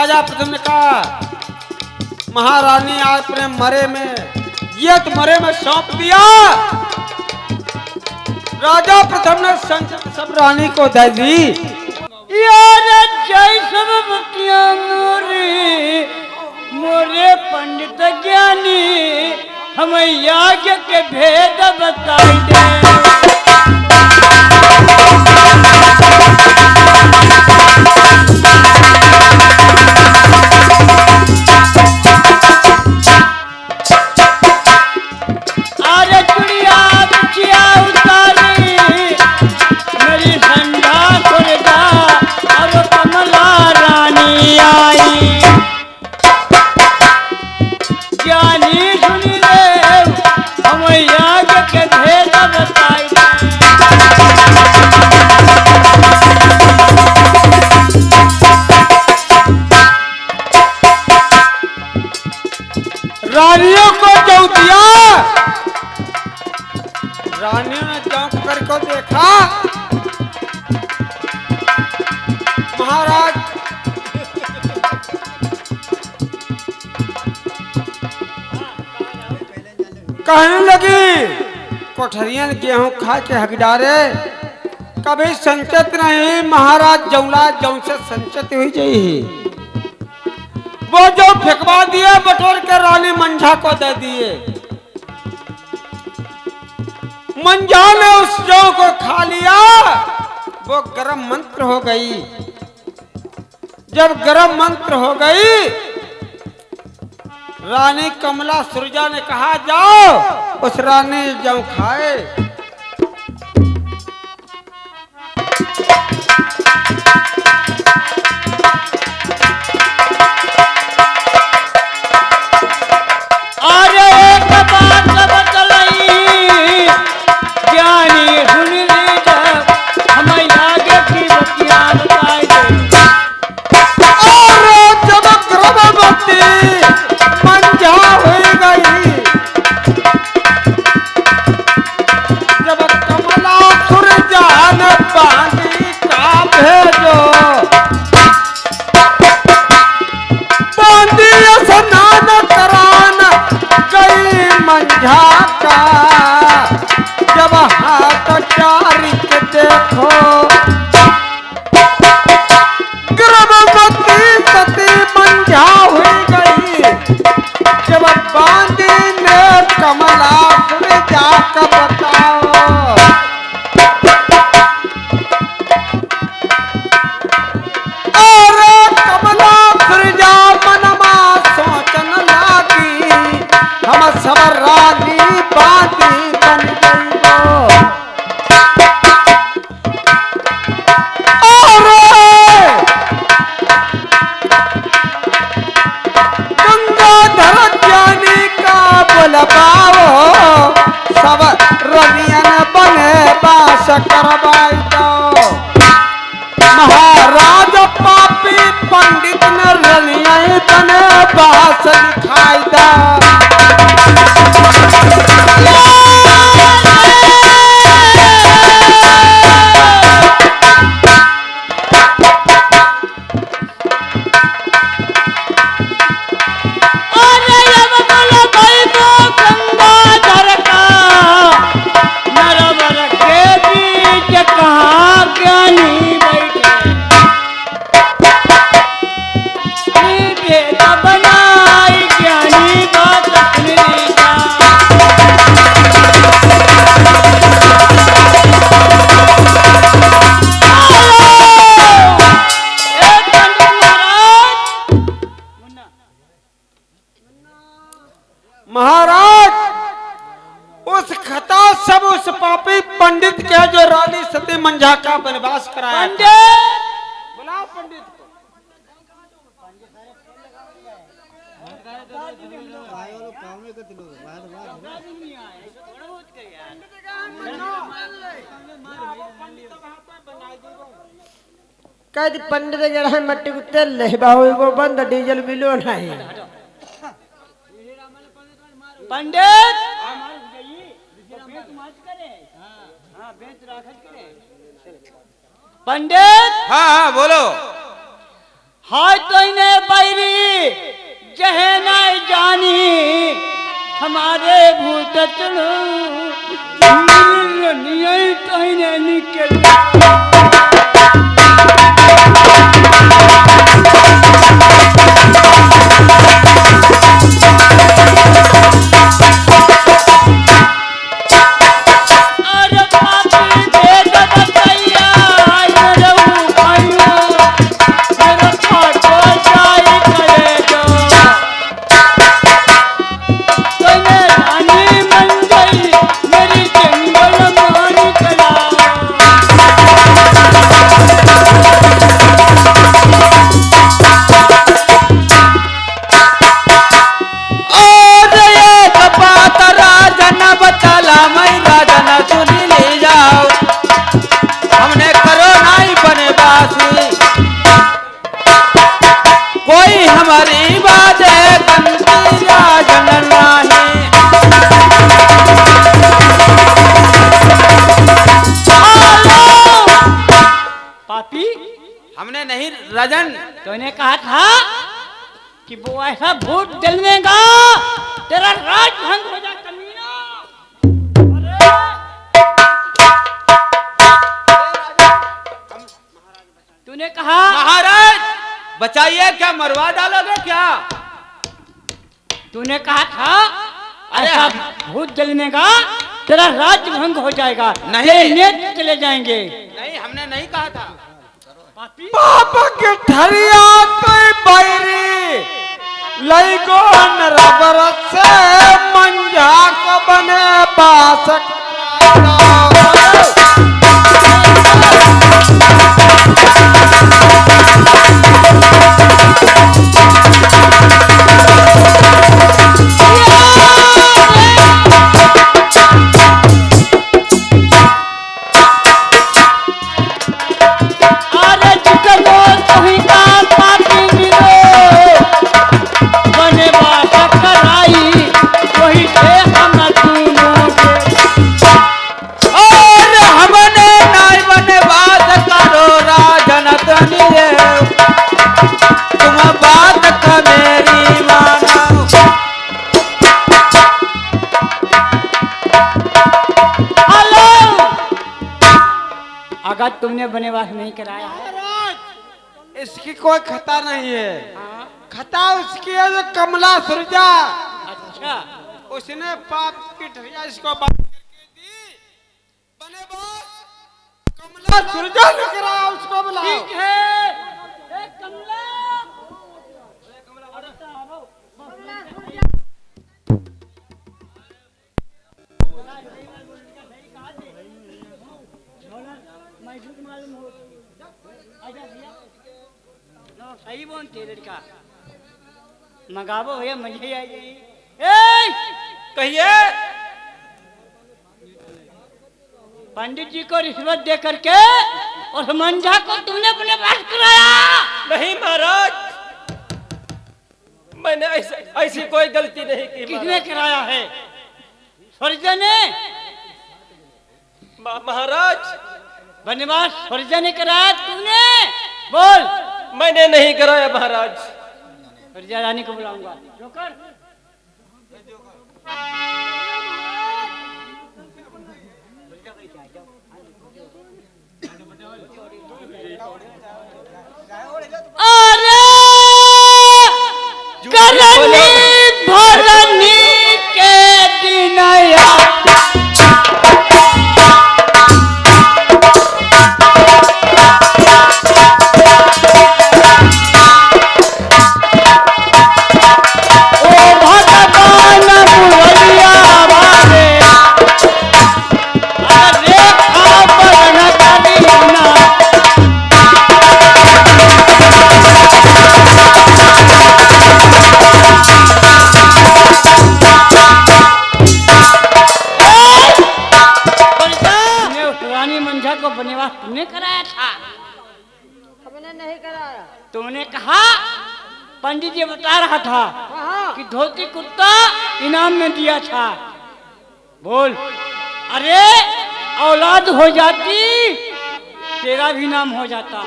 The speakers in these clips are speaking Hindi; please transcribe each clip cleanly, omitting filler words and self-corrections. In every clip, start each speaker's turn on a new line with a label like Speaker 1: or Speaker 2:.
Speaker 1: राजा प्रथम ने कहा महारानी आज अपने मरे में ये मरे में सौंप दिया। राजा प्रथम ने संकट सब रानी को दे दी।
Speaker 2: यार जय सब बतिया मोरे मोरे पंडित ज्ञानी हम याग के भेद बताई दे।
Speaker 1: रानियों को जौ दिया। रानियों ने जौ करके देखा महाराज कहने लगी कोठरियन गेहूं खा के हकडारे कभी संचित नहीं। महाराज जौला जौ से संचित हुई जाई। वो जो फेंकवा दिए बटोर के रानी मंझा को दे दिए। मंझा ने उस जौ को खा लिया। वो गरम मंत्र हो गई। जब गरम मंत्र हो गई रानी कमला सुरजा ने कहा जाओ उस रानी जौ खाए। जब हाथ चारिक देखो गर्भवती सती मंझा हुई गई। जब बांदी ने कमला जाकर बताओ अरे कमला सुरजा मनमा सोचन लागी हम सब रानी बाती बन गई। गंगाधर ज्ञानी का बुलवाओ सब रनियन बने बास करवाई दो। महाराज पापी पंडित ने रनियन बने बास दिखाई दो। महाराज उस खता सब उस पापी पंडित के जो रानी सती मंझा का वनवास कराया। बुलाओ पंडित को।
Speaker 3: कद पंडित गड़ा मट्टी को तेल लहबाओ को बंद डीजल बिलो नहीं।
Speaker 2: पंडित पंडित
Speaker 1: हाँ हाँ बोलो।
Speaker 2: हाय तो इन्हें बैरी जहे न जानी हमारे भूत चलो नहीं तो इन्हें निकल
Speaker 1: हमारी बात
Speaker 2: पापी
Speaker 1: हमने नहीं राजन
Speaker 2: तूने कहा था कि वो ऐसा भूत जलवेगा तेरा राज भंग हो जाए कमीना। तूने कहा
Speaker 1: महाराज बचाइए, क्या मरवा डालोगे क्या?
Speaker 2: तूने कहा था ऐसा भूत जलनेगा तेरा राज्य भंग हो जाएगा,
Speaker 1: नहीं
Speaker 2: नेत्र चले जाएंगे।
Speaker 1: नहीं हमने नहीं कहा था।
Speaker 3: पाप के ठरिया कोई बैरी लई गो नरबर से मंझा को बने बासक
Speaker 2: अगर तुमने वनवास नहीं कराया है
Speaker 3: इसकी कोई खता नहीं है। खता उसकी है जो कमला सुरजा।
Speaker 2: अच्छा
Speaker 3: उसने पाप की ठरिया इसको बांध करके दी। वनवास कमला सुरजा ने कराया, उसको बुलाओ।
Speaker 2: ठीक है ए कमला सही बोलते लड़का मंगावो भैया मजे आई जाए।
Speaker 1: कहिए
Speaker 2: पंडित जी को रिश्वत दे करके और मंझा को तुमने अपने पास कराया?
Speaker 4: नहीं महाराज, मैंने ऐसी कोई गलती नहीं की।
Speaker 2: किसने कराया है? फर्जा ने?
Speaker 4: महाराज
Speaker 2: वनवास फर्जा ने कराया तुमने? बोल।
Speaker 4: मैंने नहीं कराया महाराज।
Speaker 2: फर्जा रानी को बुलाऊंगा। जोकर अरे करनी भरनी के दिन तुमने कराया था?
Speaker 3: हमने नहीं कराया।
Speaker 2: तुमने कहा पंडित जी बता रहा था कि धोती कुर्ता इनाम में दिया था। बोल। अरे औलाद हो जाती तेरा भी नाम हो जाता।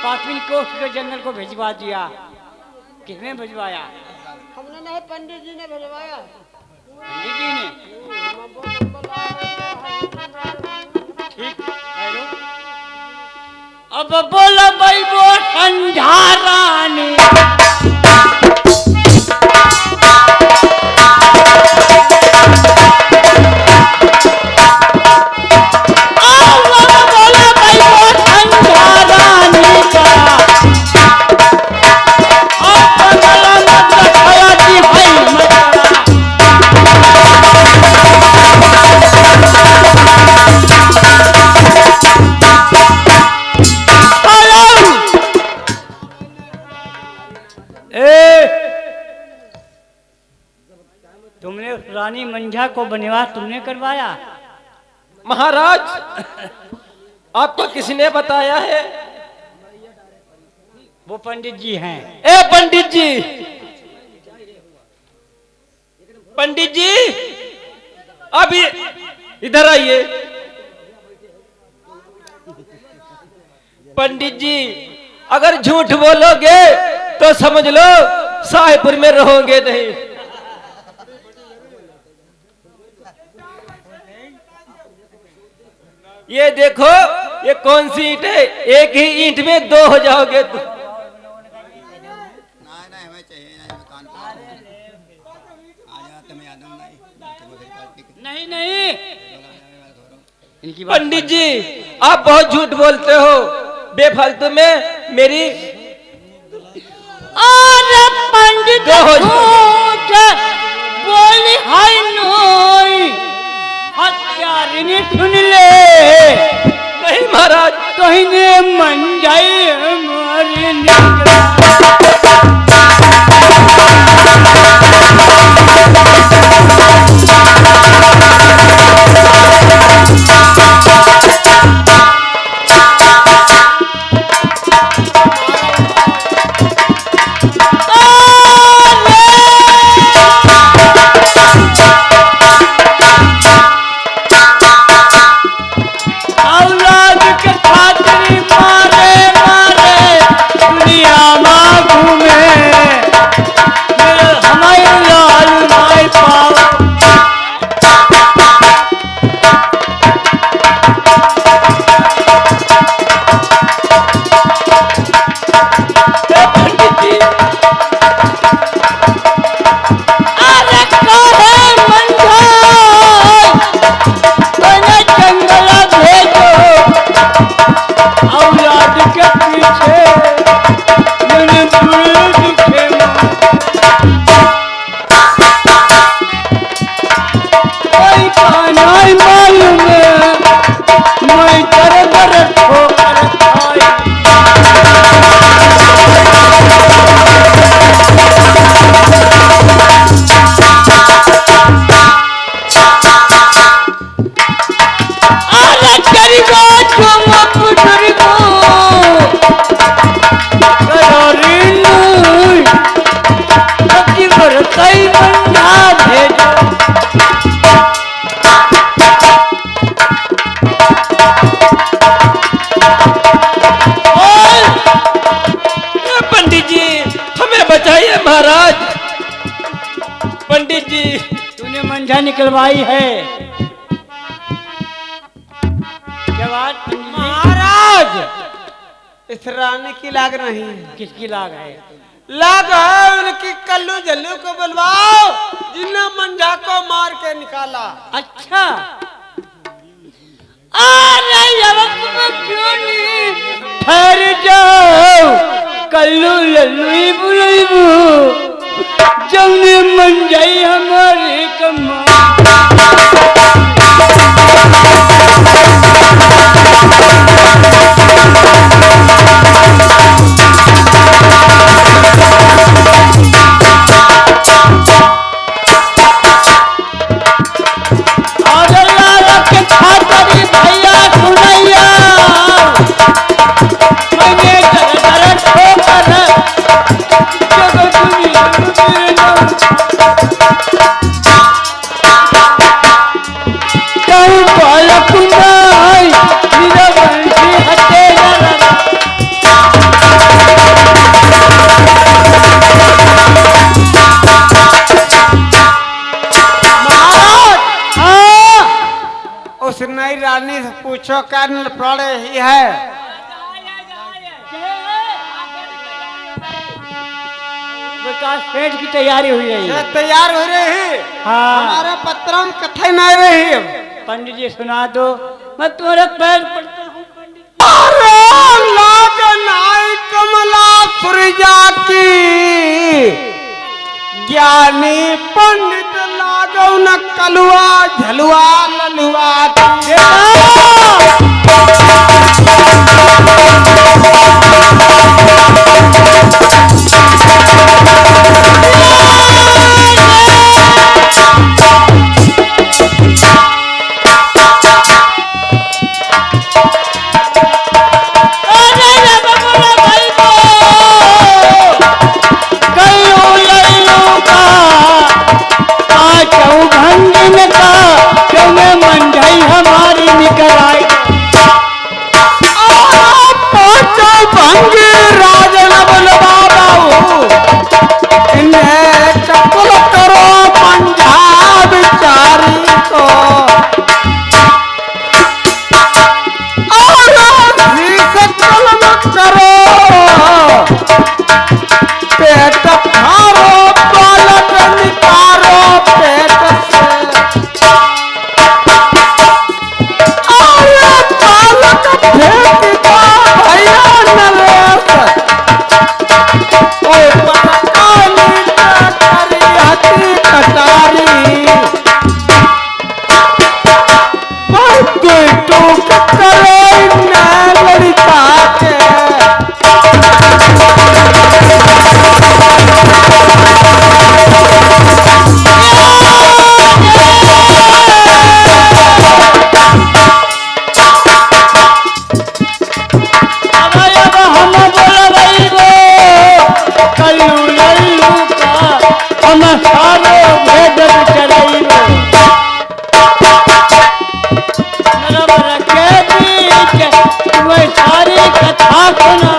Speaker 2: पासवीं कोर्ट के जंगल को भिजवा दिया। किसने भिजवाया?
Speaker 3: हमने नहीं, पंडित जी ने भिजवाया।
Speaker 2: पंडित जी ने। ठीक, हेलो। अब बोलो भाई वो संझा रानी। तुमने उस रानी मंझा को बनवास तुमने करवाया?
Speaker 4: महाराज, आपको किसने बताया है?
Speaker 2: वो पंडित जी हैं।
Speaker 4: ए पंडित जी, पंडित जी, अभी इधर आइए। पंडित जी, अगर झूठ बोलोगे तो समझ लो साहेबपुर में रहोगे नहीं। ये देखो, ये कौन सी ईंट है? एक ही ईंट में दो हो जाओगे।
Speaker 2: नहीं नहीं, इनकी बात
Speaker 4: पंडित जी, आप बहुत झूठ बोलते हो बेफालतू में मेरी।
Speaker 2: अरे पंडित झूठ बोली है नोई, हत्यारिनी सुन ले।
Speaker 4: नहीं महाराज,
Speaker 2: कहीं ने मन जाई हमारी निकला।
Speaker 4: महाराज। पंडित जी,
Speaker 2: तूने मंझा निकलवाई है। क्या बात
Speaker 3: महाराज, इस रानी की लाग नहीं है।
Speaker 2: किसकी लाग है?
Speaker 3: लाग है उनकी कल्लू जल्लू को बुलवाओ, जिन्हें मंझा को मार के निकाला।
Speaker 2: अच्छा, अरे यार तुम क्यों नहीं ठहर जाओ, कल्लू लल्लू ही बुलाइबू, जमने मंझाई हमारे कमा।
Speaker 1: पूछो कारण पड़े ही है।
Speaker 2: विकास सेठ की तैयारी हुई है।
Speaker 1: ये तैयार हो रही है।
Speaker 2: हाँ।
Speaker 1: हमारे पत्र में कथा नहीं रही।
Speaker 2: पंडित जी सुना दो, मैं तुम्हारे पैर पड़ता हूँ पंडित।
Speaker 1: अरे लाग नाई कमला सुरजा की, ज्ञानी पंडित लागो न कलुआ झलुआ ललुआ की।
Speaker 2: हमारी निकल आई
Speaker 1: भंगी राजन बलवा बाबू, इन्हें चकुल करो पंजाब चारी को, और चकुल करो पेट फारो बालक निकारो पेट से, बालक फेंक दो भैया नरेश, ओ पटकाली करी हती कटारी, बहुत टूक करे न लड़का के।
Speaker 2: सारी कथा सुना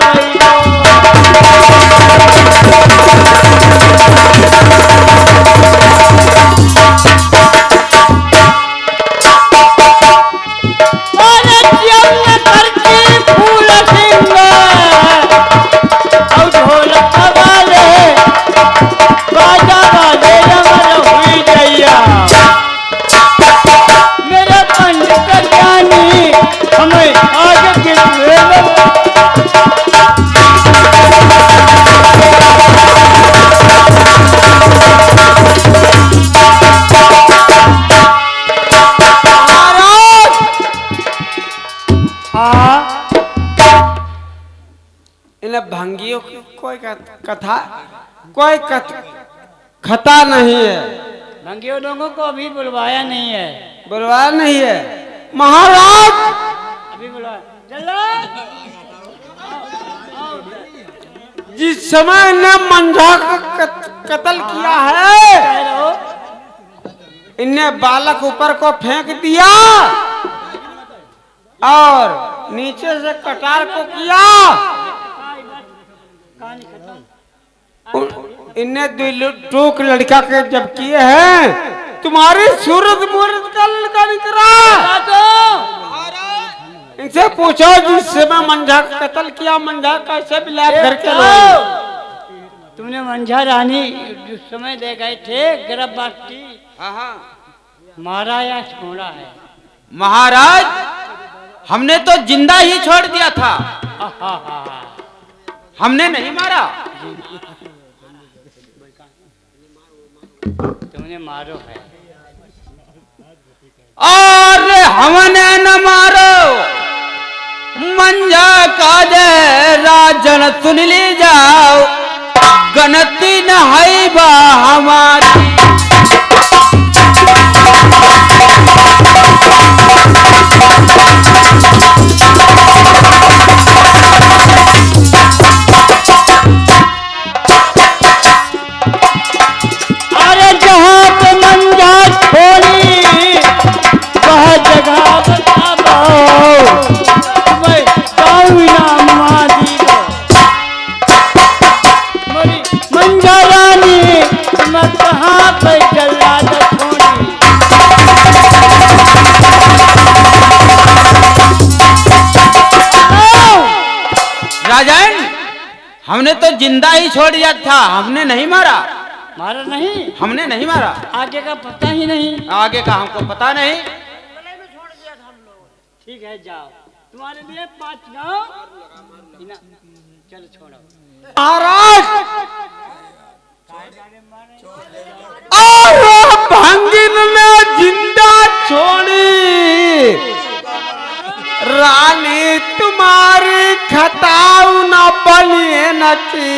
Speaker 1: भंगियों की कोई कथा कोई खता नहीं है।
Speaker 2: भंगियों लोगों को अभी बुलवाया नहीं है।
Speaker 1: बुलवाया नहीं है महाराज,
Speaker 2: अभी बुलवाया। चलो
Speaker 1: जिस समय ने मंझा का कत्ल किया है, इनने बालक ऊपर को फेंक दिया और नीचे से कटार को किया। इनने टूक लड़का के जब किए हैं, तुम्हारी सूरत मूरत का लड़का निकला। इनसे पूछो जिस समय मंझा का कत्ल किया, मंझा कैसे बिलाप घर के लोग।
Speaker 2: तुमने मंझा रानी जिस समय दे गए थे गर्भवती, मारा या छोड़ा है?
Speaker 4: महाराज हमने तो जिंदा ही छोड़ दिया था, हमने नहीं मारा।
Speaker 2: तुमने मारो है।
Speaker 4: और हमने न मारो, मंझा काजे राजन सुन ली जाओ, गणती न है बा हमारी।
Speaker 2: अरे जहाँ पे मंझा छोड़ी वह जगह मंझा रानी मैं कहाँ
Speaker 1: हमने तो जिंदा ही छोड़ दिया था, हमने नहीं मारा।
Speaker 2: मारा नहीं?
Speaker 1: हमने नहीं मारा।
Speaker 2: आगे का पता ही नहीं।
Speaker 1: आगे का हमको पता नहीं।
Speaker 2: ठीक है, जाओ, तुम्हारे लिए 5 गाँव। चलो छोड़ो
Speaker 1: महाराज। और भंगिन में जिंदा छोड़ी, रानी तुम्हारी खताऊ न बनिए न की।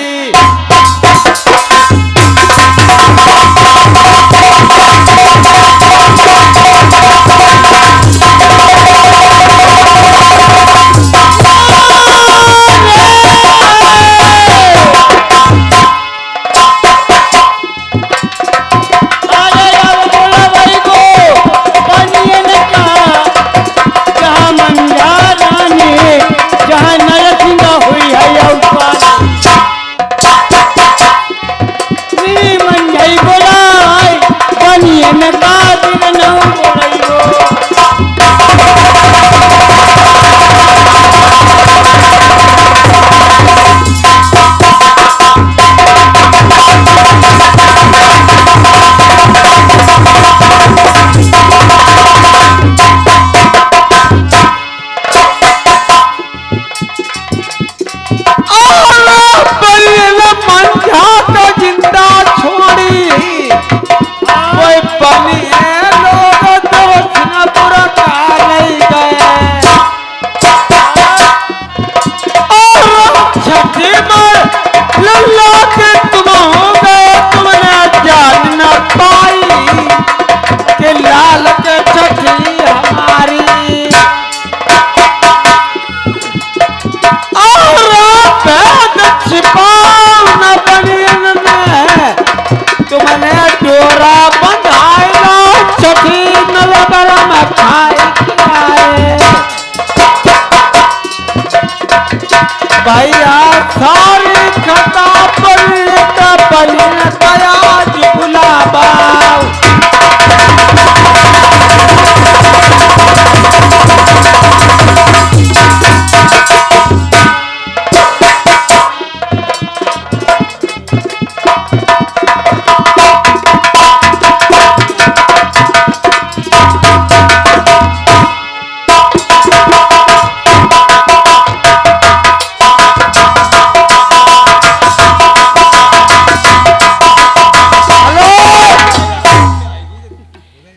Speaker 1: भैया सारी खता आज गुलाबा।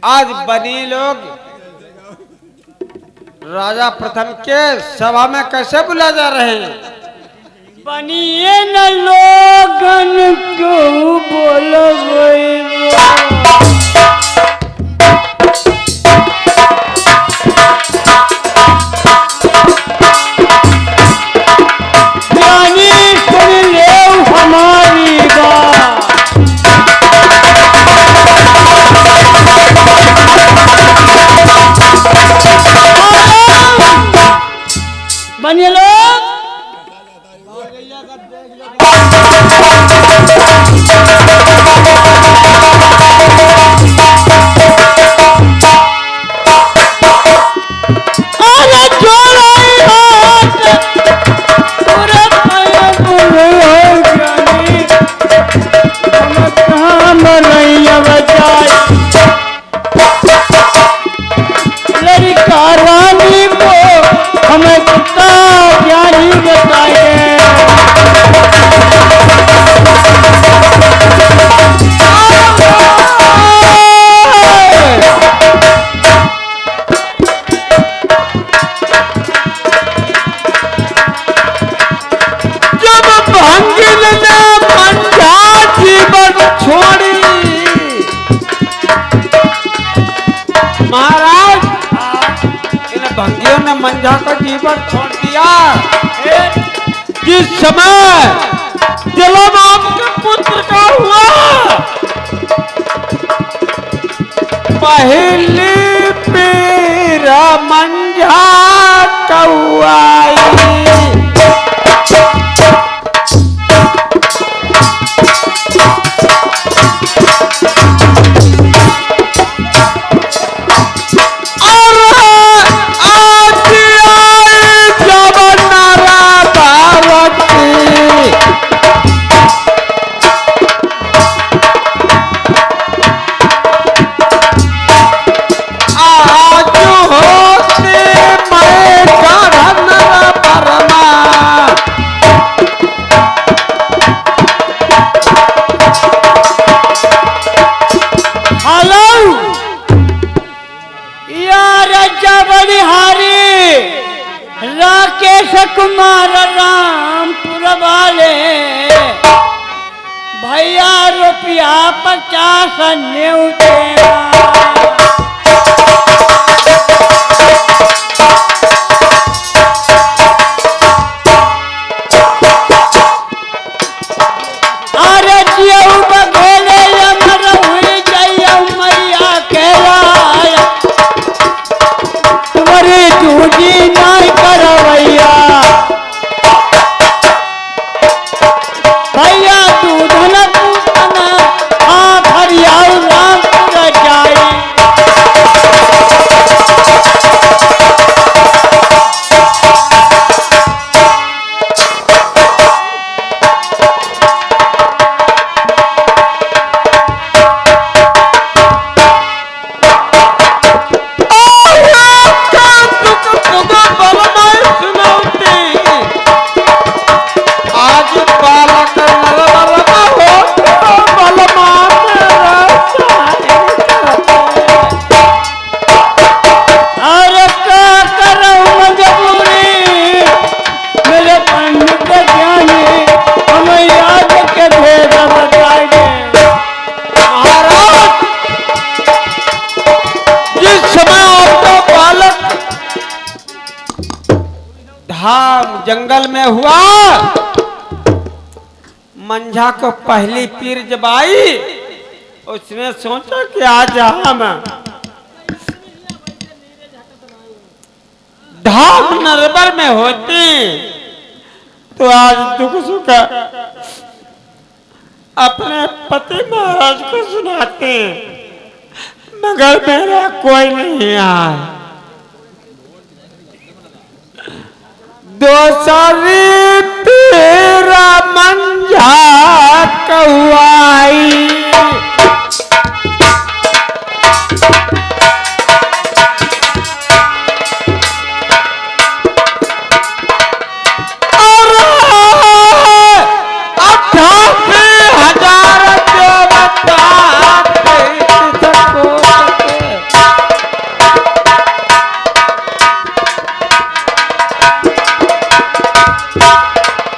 Speaker 1: आज बनी लोग राजा प्रथम के सभा में कैसे बुला जा रहे हैं?
Speaker 2: बनिए न लोगन को बोलो ज्ञानी सुन ले हमारी बात। बनिए लोग हमें कितना ज्ञानी बताए।
Speaker 1: जब भंगिन ने मंझा जीवन छोड़ी, महाराज इन भंगियों ने मंझा का जीवन छोड़ दिया। जिस समय जन्म आपके पुत्र का हुआ, पहली पीरा मंझा कौआई।
Speaker 2: कुमार रामपुर वाले भैया रुपया 50 न्यू देना। अरे जियऊ बघोले अमर हुई जइया मैया के लाया तुम्हारी जूझी नहीं करवैया भैया दूधन पूतन हरियाऊ रामपुर जाई।
Speaker 1: धाम जंगल में हुआ मंझा को पहली पीर जब आई उसने सोचा कि आज हम धाम नरबर में होती तो आज दुख सुख अपने पति महाराज को सुनाते मगर मेरा कोई नहीं आया। दोसरी तेरा मंझा कहुआई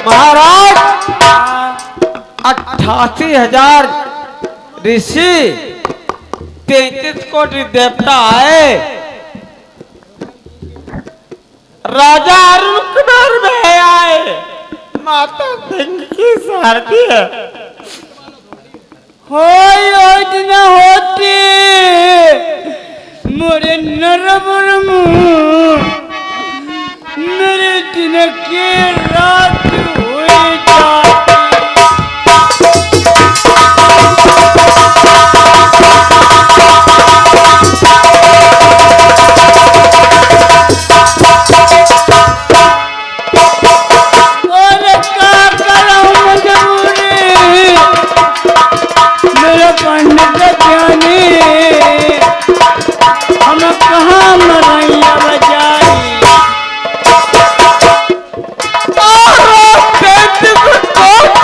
Speaker 1: महाराज 88,000 ऋषि 33 कोटि देवता आए राजा अरुण कुमार में आए माता सिंह की सारथी है
Speaker 2: हो योजना होती मोरे नरबर मेरे दिन के रात हुई जाती। और क्या करूं मजबूरी मेरे पंडित ज्ञानी हम कहाँ मरैया बजाई।
Speaker 1: Oh,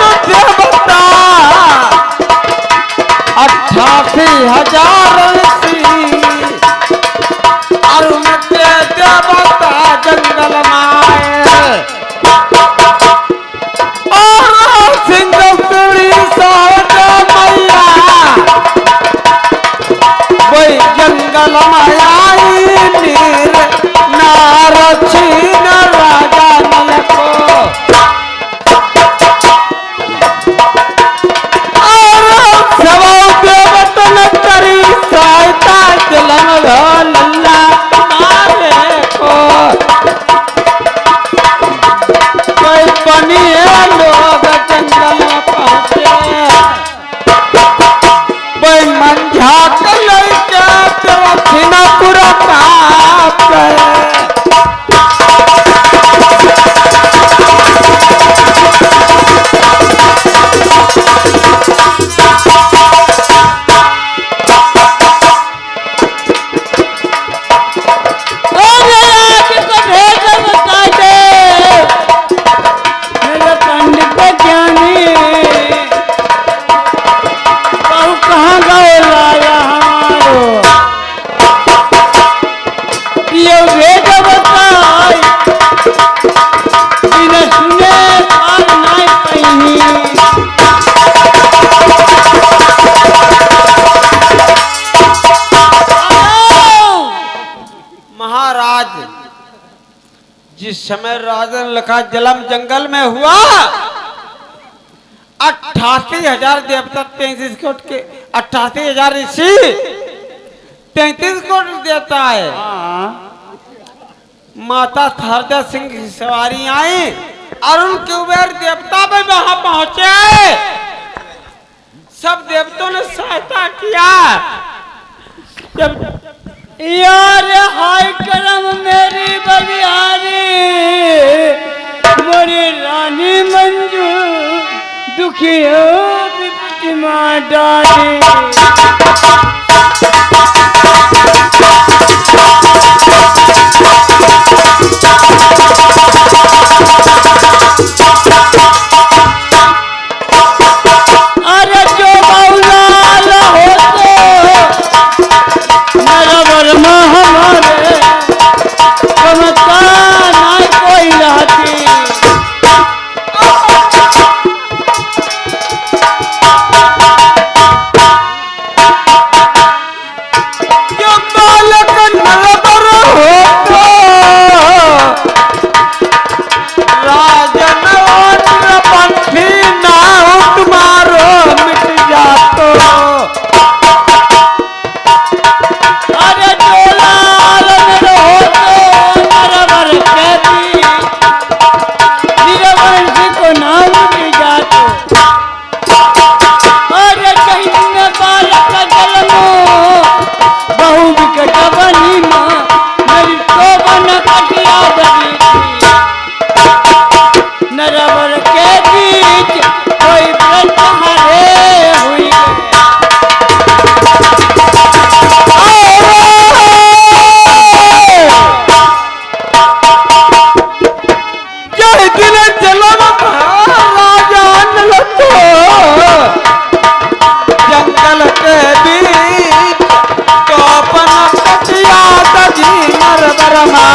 Speaker 1: राजन लखा जलम जंगल में हुआ 88,000 देवता 33 कोट के 88,000 ऋषि 33 कोट देता है। माता शारदा सिंह की सवारी आई अरुण कुबेर देवता भी वहां पहुंचे। सब देवताओं ने सहायता किया। जब
Speaker 2: यार हाय करम मेरी बलिहारी मोरी रानी मंजू दुखियो विपत्ति मां डाली। अरे जो मौलाल होते मेरा वर्मा हमारे कमता ना कोई रहती।
Speaker 1: जो बालक नरबर होता राजन और पंथी नाव तुम्हारो मिट जातो।
Speaker 2: अरे जो लाल मेरे होते नरवर कहती वीरवंशी को नाम दी जातो। अरे कहीं न बालक जन्मो बहु विकट बनी माँ मेरी तो बन कटिया दबी थी। नरवर के बीच कोई व्रत हरे हुई
Speaker 1: जय दिन जलम राजन लतो जंगल के बीच तो अपन कटिया दजी नरबरमा।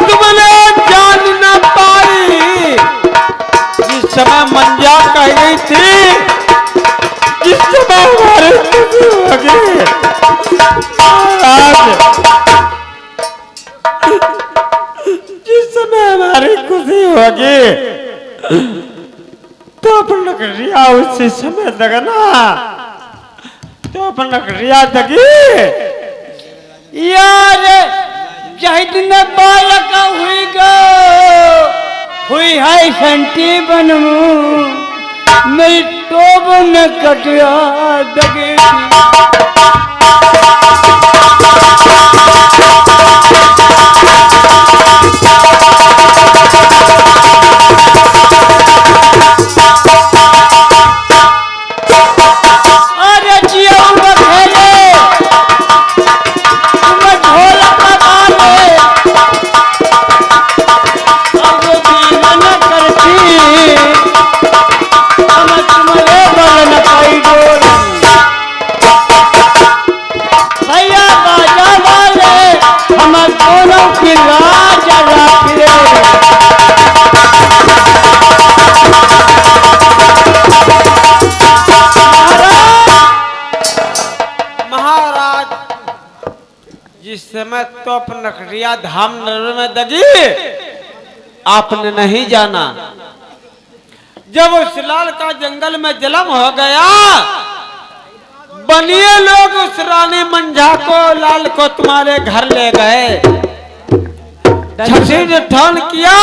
Speaker 1: तुमने जान न पाई जिस समय मंजा कह गई थी जिस समय हमारे खुशी होगी आज जिस समय हमारी खुशी होगी तो अपन नगरिया उसी समय दगना तो अपन नगरिया दगी।
Speaker 2: यार जहिद न बालक हुई गो हुई है संटी बनमू मेरी टोब न कटिया दगे अरे जियो बखेले तुम ढोलक बाले अब जीवन करती हम तुम्हारे बल न पाई डोल। भैया बाजा वाले हम दोनों की लाज रखे।
Speaker 1: महाराज जिस समय तो अपन नखरिया धाम नगर में दगी आपने नहीं जाना। जब उस लाल का जंगल में जन्म हो गया बनिए लोग उस रानी मंझा को लाल को तुम्हारे घर ले गए। छठी ने ठान किया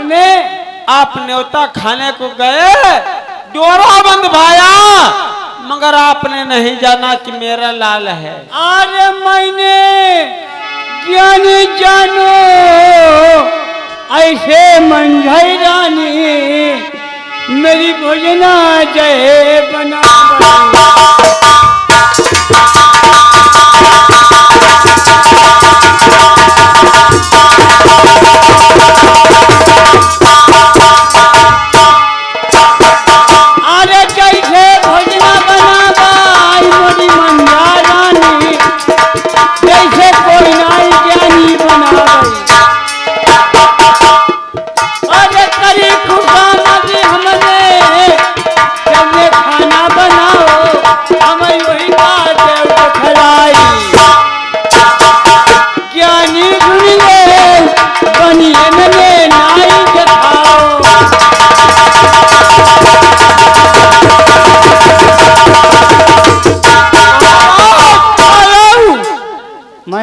Speaker 2: में
Speaker 1: आप न्योता खाने को गए डोरा बंद भाया मगर आपने नहीं जाना कि मेरा लाल है।
Speaker 2: अरे मैंने ज्ञानी जानो ऐसे मंझाई रानी मेरी भोजना जय बना अरे कैसे भोजना बनाबाई मोरी मंझा रानी जैसे कोई नाई ज्ञानी बनाबाई। अरे करी खुशा नदी हमने जब खाना बनाओ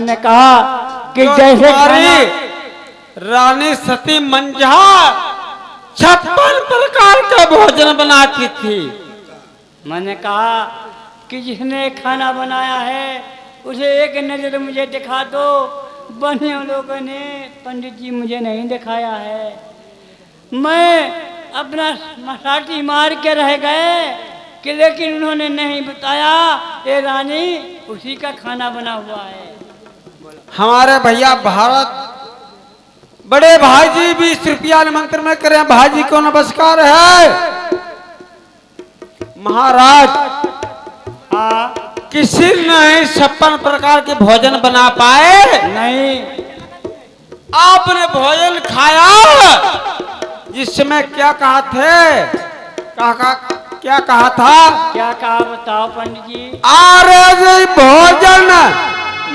Speaker 2: मैंने कहा कि
Speaker 1: जो
Speaker 2: जैसे
Speaker 1: तुम्हारी
Speaker 2: खाना
Speaker 1: रानी सती मंझा 56 प्रकार का भोजन बनाती थी।
Speaker 2: मैंने कहा कि जिसने खाना बनाया है उसे एक नजर मुझे दिखा दो। बनियों लोगों ने पंडित जी मुझे नहीं दिखाया है। मैं अपना मसाटी मार के रह गए कि लेकिन उन्होंने नहीं बताया ये रानी उसी का खाना बना हुआ है।
Speaker 1: हमारे भैया भारत बड़े भाई जी 20 रुपया मंत्र में करें, भाई जी को नमस्कार है। महाराज
Speaker 2: हाँ
Speaker 1: किसी नहीं 56 प्रकार के भोजन बना पाए।
Speaker 2: नहीं,
Speaker 1: आपने भोजन खाया जिसमें क्या कहा थे, क्या कहा था?
Speaker 2: क्या कहा बताओ पंडित जी।
Speaker 1: आरे भोजन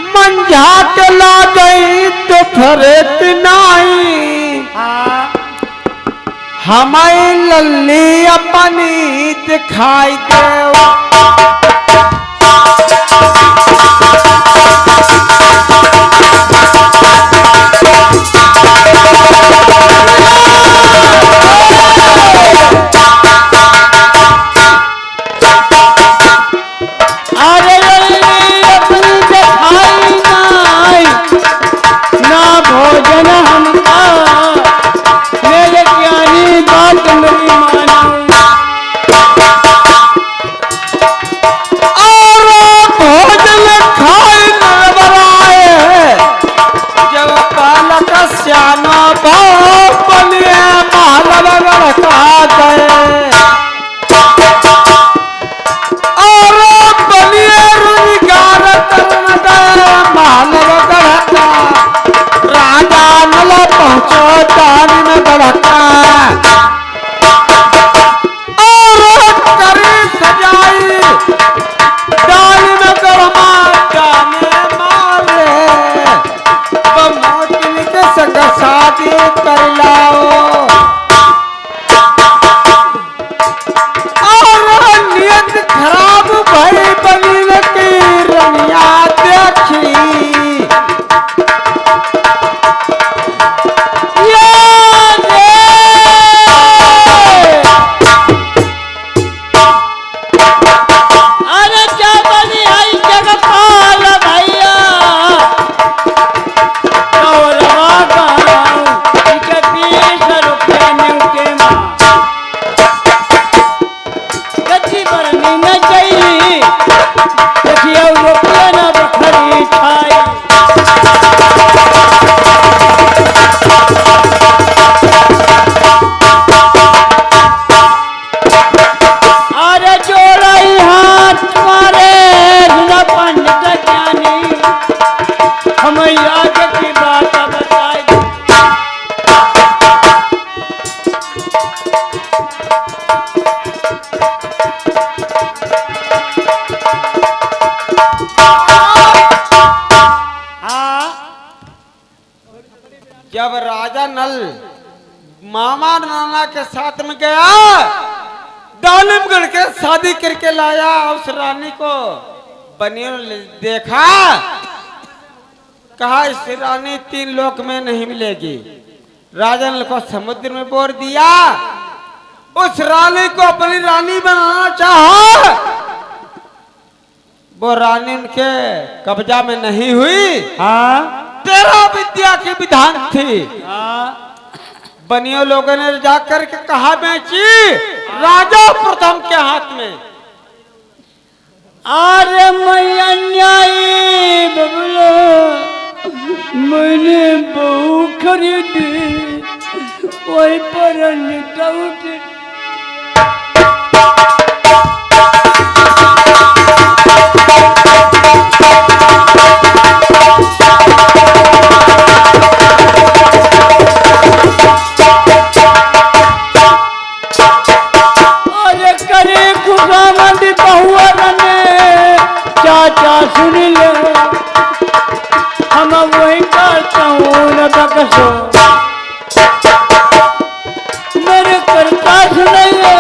Speaker 1: मंझा के ला गई तो थरे किनाई,
Speaker 2: हाँ
Speaker 1: हमारी लल्ली अपनी दिखाई दे।
Speaker 2: भोजन हमका मेरे ज्ञानी बात मेरी माना।
Speaker 1: और भोजन खाई न बनाए जब बालक श्याना बाप बनिए मालव का गए। और बनिए रोजगार करन गए मालव गढ़ता, राजा नल पहुंचो दानी में बढ़ता। और करी सजाई दानी में गरमा जाने मारे, मोतिन के संग शादी कर लाओ। और नियत खराब भई बनी की रनिया देखी, जब राजा नल मामा नाना के साथ में गया दानिमगढ़ के शादी करके लाया, उस रानी को बनियों ने देखा, कहा इस रानी 3 लोक में नहीं मिलेगी। राजा नल को समुद्र में बोर दिया, उस रानी को अपनी रानी बनाना चाहा, वो रानी उनके कब्जा में नहीं हुई।
Speaker 2: हाँ
Speaker 1: 13 विद्या की विधान थी।
Speaker 2: हाँ
Speaker 1: बनियों लोगों ने जाकर के कहा बेची राजा प्रथम के हाथ में।
Speaker 2: अरे मैं अन्यायी बबलो, मैंने बहू खरीदी वही पर निकल। चाचा सुन ले हम वही करता हूँ न बकसो, मेरे करता सुन ले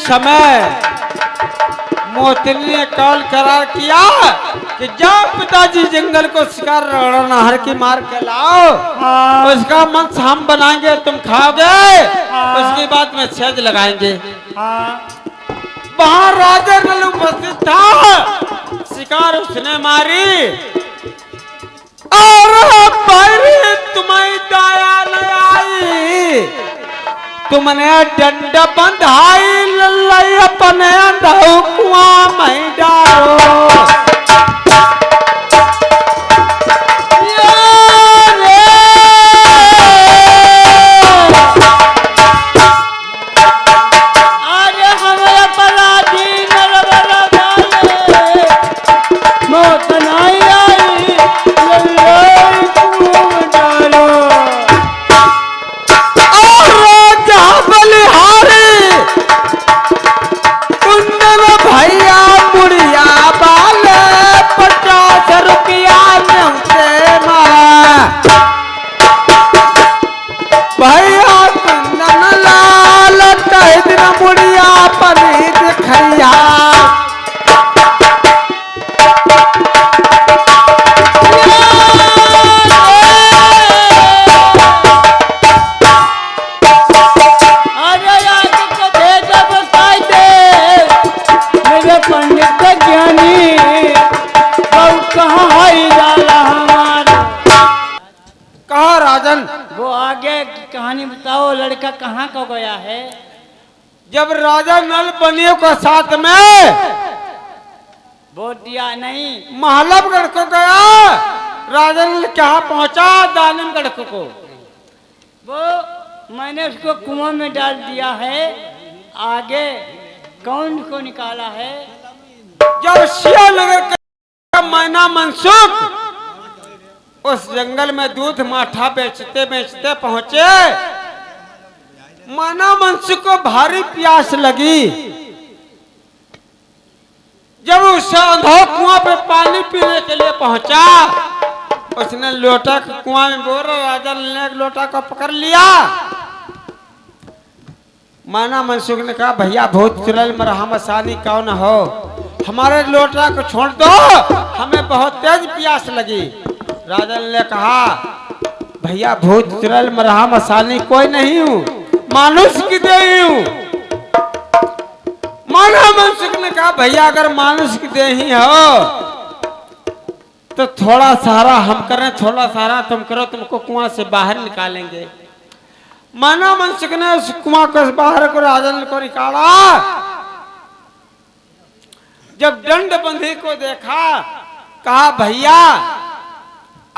Speaker 1: समय मोतनी ने कॉल करार किया कि जाओ पिताजी जंगल को शिकार रणहर की मार के लाओ।
Speaker 2: हाँ।
Speaker 1: उसका मंस हम बनाएंगे, तुम खाओगे।
Speaker 2: हाँ।
Speaker 1: उसके बाद में छेद लगाएंगे।
Speaker 2: हाँ।
Speaker 1: वहां राजा नल उपस्थित था। शिकार उसने मारी और भाई तुम्हें दया न आई। तुमने डंड बंधाई लल्लाई अपने अंधाऊ कुआं में डालो।
Speaker 2: वो आगे की कहानी बताओ, लड़का कहाँ को गया है?
Speaker 1: जब राजा नल बनियों के साथ में
Speaker 2: वोट दिया नहीं,
Speaker 1: महलबगढ़ को गया। राजा नल कहाँ पहुंचा? दानिमगढ़ को।
Speaker 2: वो मैंने उसको कुआं में डाल दिया है। आगे कौन को निकाला है?
Speaker 1: जब शिवनगर का मैना मनसुख उस जंगल में दूध माठा बेचते बेचते पहुंचे। मैना मनसुख को भारी प्यास लगी। जब उस अंधो कुआं पे पानी पीने के लिए पहुंचा, उसने लोटा कुआं में बोल राजा ने एक लोटा को पकड़ लिया। मैना मनसुख ने कहा, भैया भूत चुड़ैल मरहम आसानी कौन हो, हमारे लोटा को छोड़ दो, हमें बहुत तेज प्यास लगी। राजा ने कहा, भैया भूत चुड़ैल मरहम आसानी कोई नहीं हूं, मानुष की देही हूं। मैना मनसुख ने कहा, भैया अगर मानुष की देही हो तो थोड़ा सहारा हम करें, थोड़ा सहारा तुम करो, तुमको कुआं से बाहर निकालेंगे। मैना मनसुख ने उस कुआं को बाहर को राजा को निकाला। जब दंड बंधी को देखा, कहा, भैया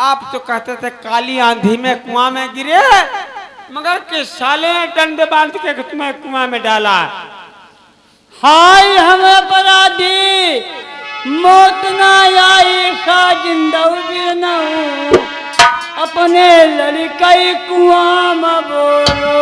Speaker 1: आप तो कहते थे काली आंधी में कुआं में गिरे, मगर किस साले ने दंड बांध के तुम्हें कुआं में डाला?
Speaker 2: हाय हम अपराधी, मौत ना आई सा जिंदा बिरनऊ, अपने लड़कई कुआं में बोलो।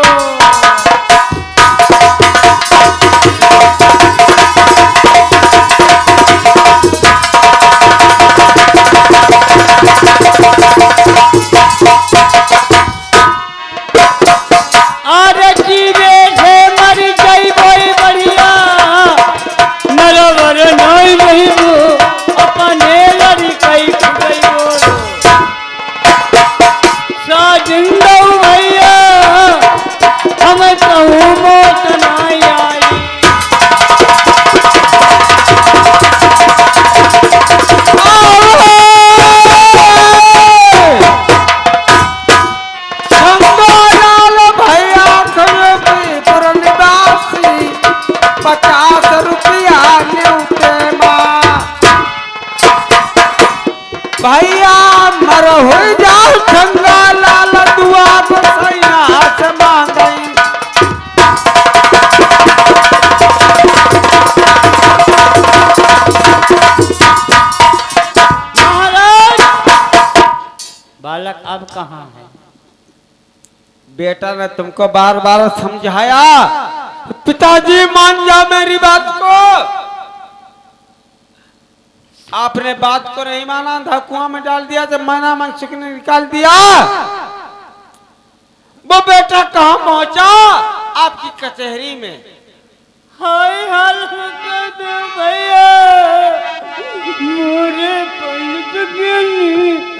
Speaker 1: भैया मर हो जाओ ठंगा लाल दुआ बसैया से मांगई। बेटा ने तुमको बार बार समझाया, पिताजी मान जा मेरी बात को। आपने बात को नहीं माना था, कुआं में डाल दिया, जब मना मनसुख ने निकाल दिया। वो बेटा कहाँ पहुंचा? आपकी कचहरी में।
Speaker 2: हाय हाल कर दे भैया, मोरे पंडित ज्ञानी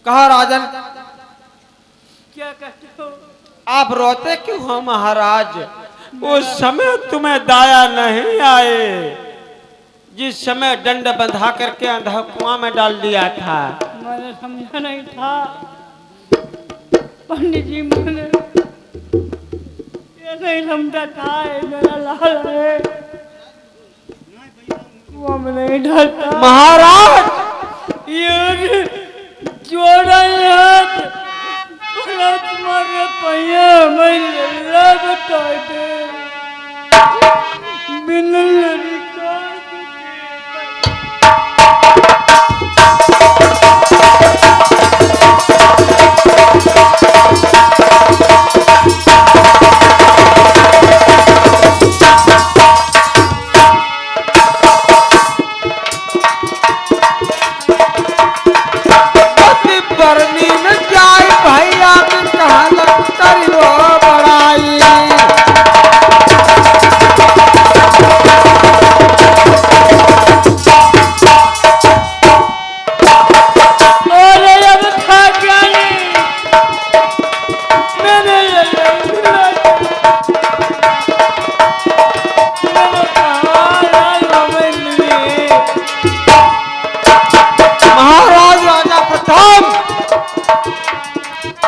Speaker 1: कहा राजन,
Speaker 2: क्या कहते हो?
Speaker 1: आप रोते क्यों हो महाराज? उस समय तुम्हें दाया नहीं आए, जिस समय दंड बंधा करके अंधा कुआं में डाल दिया था।
Speaker 2: मैंने समझा नहीं था पंडित जी, मैंने ये नहीं समझा था मेरा लाल है, कुआं में नहीं डालता।
Speaker 1: महाराज
Speaker 2: ये जोड़ा हाथ तुम्हारे पहिया मेरे अल्लाह बताए दे, बिना लड़का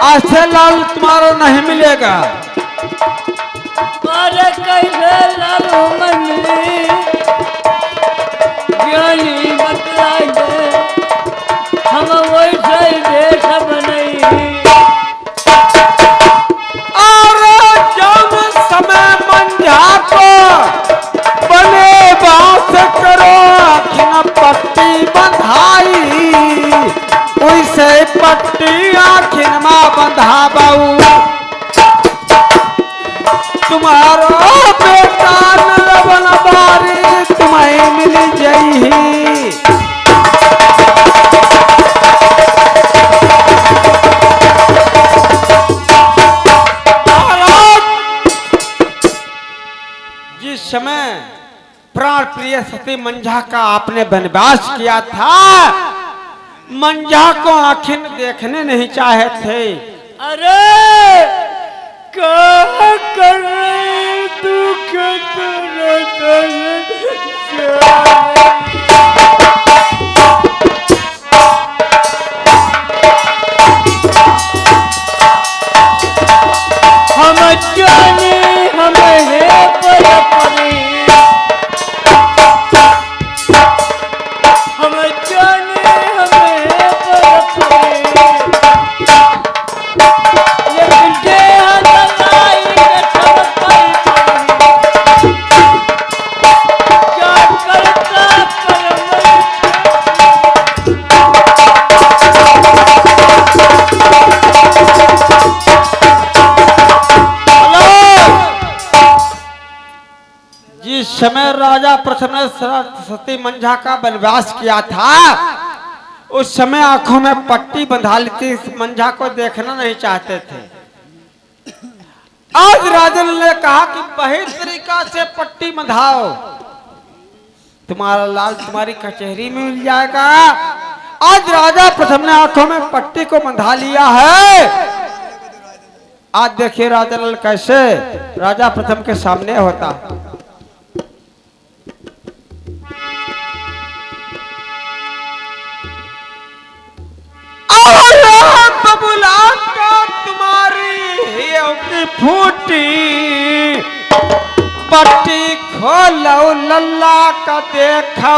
Speaker 1: ऐसे लाल तुम्हारा नहीं मिलेगा।
Speaker 2: अरे कैसे लाल मिली, ज्ञानी बतलाई दे, हम वैसे दे सब नहीं।
Speaker 1: और जब समय मंझा को बने बात करो, आँखें पट्टी बंधाई, वैसे पट्टी आँखिन माँ बंधा बाऊ। तुम्हारा बेटा नलवन बारी तुम्हें मिल जाई। जिस समय प्राण प्रिय सती मंझा का आपने वनवास किया था, मंझा को आखिर देखने नहीं चाहे थे।
Speaker 2: अरे क्या कर रही तू, हम जाने हमें है परी, हम जाने हमें है परी, ये बिटे हलाई
Speaker 1: समय राजा प्रथम ने सती मंझा का वनवास किया था, उस समय आंखों में पट्टी बंधा ली थी, इस मंझा को देखना नहीं चाहते थे। आज राजन ने कहा कि वही तरीका से पट्टी बंधाओ, तुम्हारा लाल तुम्हारी कचहरी में मिल जाएगा। आज राजा प्रथम ने आंखों में पट्टी को बंधा लिया है। आज देखिए राजा लाल कैसे राजा प्रथम के सामने होता। बबुला का तुम्हारी की फूटी पट्टी खोलो लल्ला का देखो।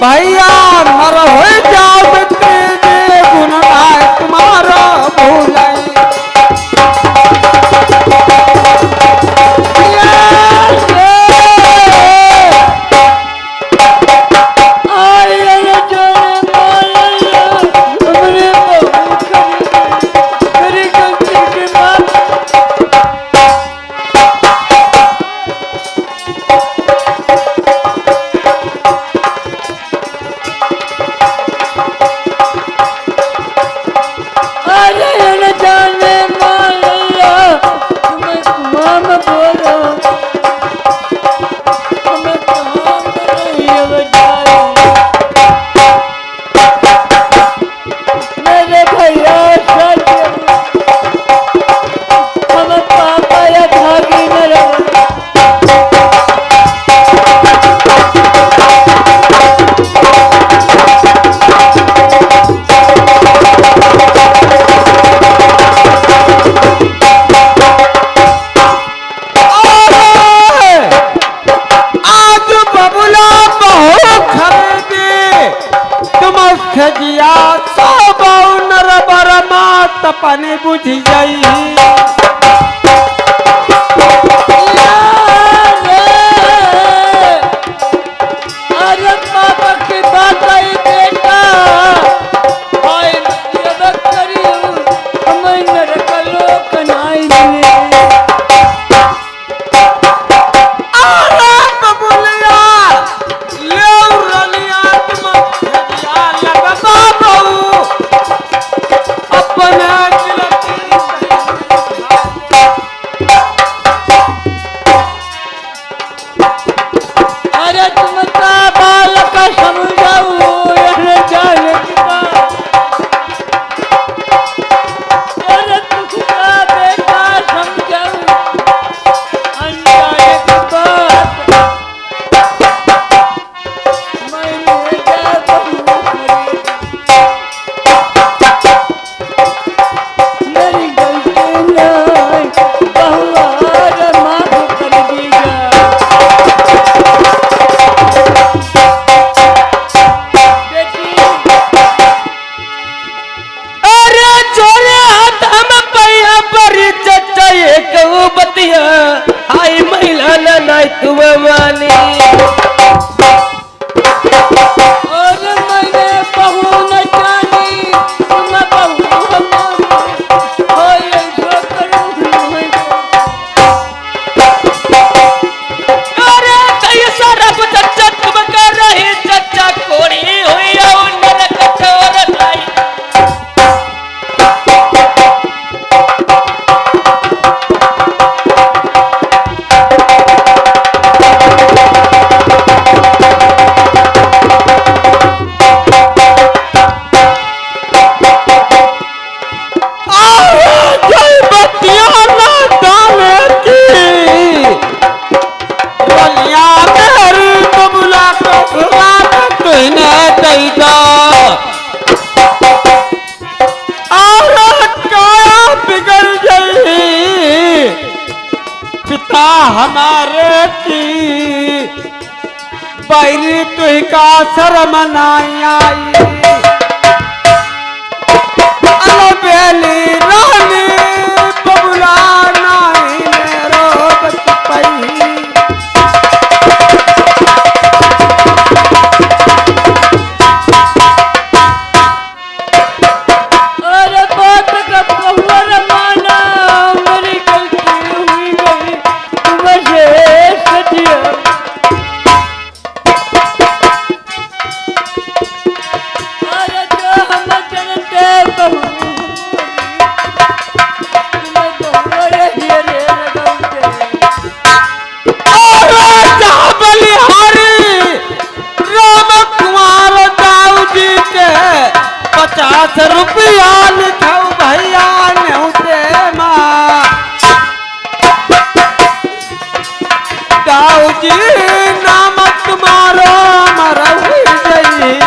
Speaker 1: भैया मर हो जाओ तेरे गुण तुम्हारा भूल जिया सब नर बरमा तपने बुझ जाई अरे बाबा की बात आई बेटा आय जब करियो हम नर कलो कनाई ने अरे बबुलिया ले रलिया तुम अपना
Speaker 4: दैदा
Speaker 1: और काया बिगड़ गई पिता हमारे की बैरी तुही का शर्म नाई आई बेली रानी बबुला नाई मेरो बचपई
Speaker 2: अरे बात का बहुआ रमाना मेरी गलती हुई गई तुमसे सदिया अरे जो हम जनते बहू तुम्हें बहुआ रही रे लगाते
Speaker 1: बलिहारी राम कुमार दाऊ जी के 50 रुपया लिखाऊ भैया नेहुते माँ दाऊ जी नाम तुम्हारो मरवी गई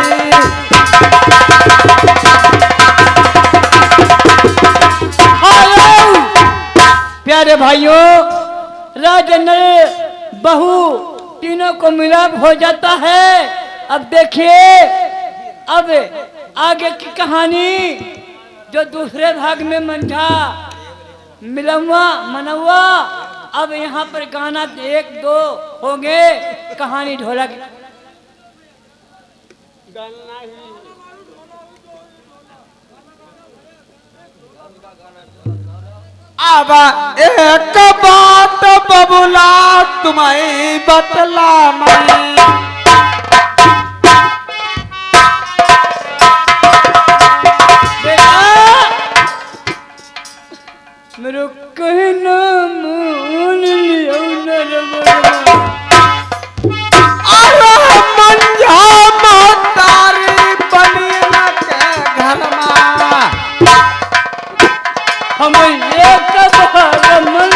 Speaker 2: प्यारे भाइयों राजन बहू तीनों को मिलाप हो जाता है। अब देखिए अब आगे की कहानी जो दूसरे भाग में मंझा मिलवा मनवा अब यहाँ पर गाना 1-2 होंगे कहानी ढोलक
Speaker 1: अब एक बात बबुला तुम्हें बतला मैं
Speaker 2: मेरे कहना मान लियो
Speaker 1: अरे मंझा महतारी बनी न के घर में
Speaker 2: हम एक बार मन